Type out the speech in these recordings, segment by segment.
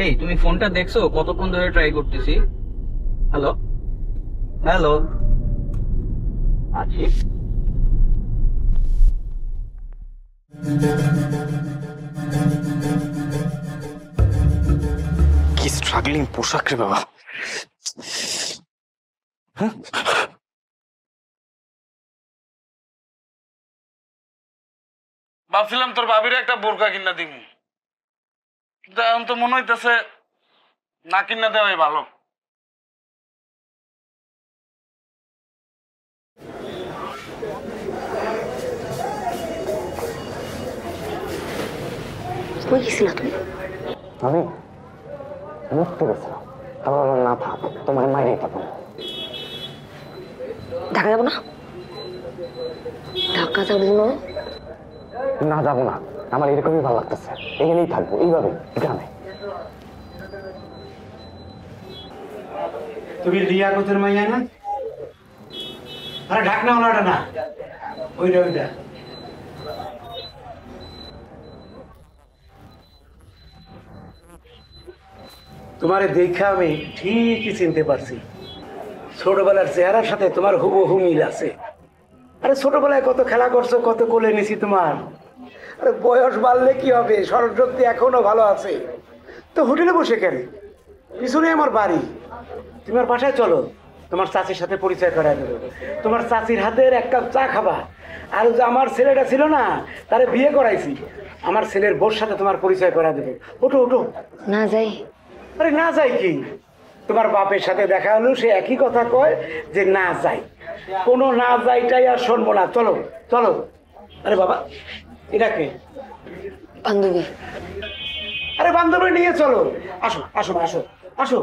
এই তুমি ফোনটা দেখছো? কতক্ষণ ধরে ট্রাই করতেছি। হ্যালো হ্যালো, আছি। কি স্ট্রাগলিং পোশাক রে বাবা। ভাবছিলাম তোর ভাবির একটা বোরকা কিনা দিব, কিন্তু এখন তো মনে হইতেছে না কিনা দেওয়াই ভালো। কই গেছিলা তুমি? আমি মুক্তি গেছিলাম, তারপর আমার না থাক তোমার মাইরেই থাকবো। ঢাকা যাবো না? ঢাকা যাবো না? না যাবো না, আমার এরকমই ভালো লাগতেছে, এখানেই থাকবো এইভাবে গ্রামে। তুমি লিয়াকতের মাইয়া না? আরে ঢাকনা ওনাটা না, ওইটা ওইটা। তোমারে দেখা আমি ঠিকই চিনতে পারছি। ছোটবেলার চেহারার সাথে তোমার হুবহু মিল আছে। আরে ছোটবেলায় কত খেলা করছো, কত কোলে নিছি তোমার। আরে বয়স বাড়লে কি হবে, স্মরণশক্তি এখনো ভালো আছে। তো হোটেলে বসে কেন? পিছনে আমার বাড়ি, তোমার বাসায় চলো, তোমার চাচির সাথে পরিচয় করায় দেবো। তোমার চাচির হাতের এক কাপ চা খাবা। আর যে আমার ছেলেটা ছিল না, তারে বিয়ে করাইছি, আমার ছেলের বোর সাথে তোমার পরিচয় করায় দেবো। ওঠো ওঠো। না যাই? আরে না যাই কি, তোমার বাপের সাথে দেখা হলো, সে একই কথা কয় যে না যাই। কোনো না যাইটাই আর শুনবো না, চলো চলো। আরে বাবা, এটা কে? বান্ধবী। আরে বান্ধবী নিয়ে চলো, আসো আসো আসো আসো।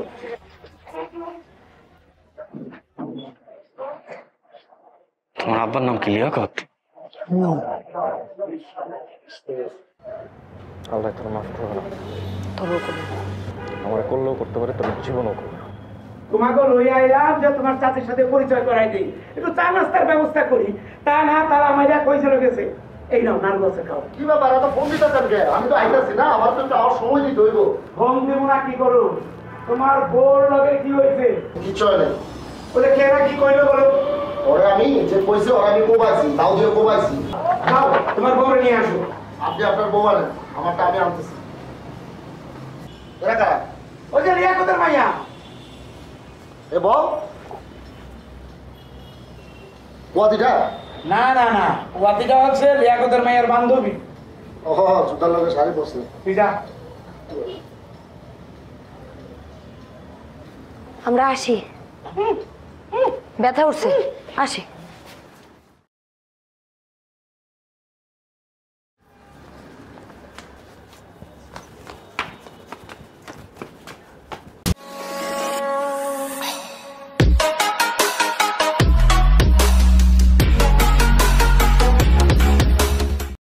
তোমার আব্বার নাম কি লিয়াকত? আল্লাহ তোর মাফ করবে না, তবু করবো। আমার করলেও করতে পারে, তোর জীবনও করবে। তোমাকে লই আইলাম যে তোমার চাচির সাথে পরিচয় করাই দিই, একটু চা নাস্তার ব্যবস্থা করি। তা না, তারা আমাদের কই চলে গেছে। এই নাও নারগোছে খাও। কি ব্যাপার, এত ফোন দিতেছেন কে? আমি তো আইতাছি না, আমার তো একটু আমার সময় দিতে হইব। ফোন দেবো না কি করো? তোমার বোর লগে কি হয়েছে? কিছু হয় নাই। বলে কেরা কি কইলো বলো? ওরে আমি যে কইছি, ওরা আমি কোবাইছি, তাও দিয়ে কোবাইছি। খাও, তোমার বউরে নিয়ে আসো। আপনি আপনার বউ আনেন, আমারটা আমি আনতেছি। এরা কারা? ওই যে লিয়াকতের মাইয়া। এ বউ কোয়াদিটা? না না না, ওয়াতিটা হচ্ছে লিয়াকতের মাইয়ার বান্ধবী। ও জুতার লগে শাড়ি পরছে। তুই যা। আমরা আসি, ব্যথা উঠছে, আসি।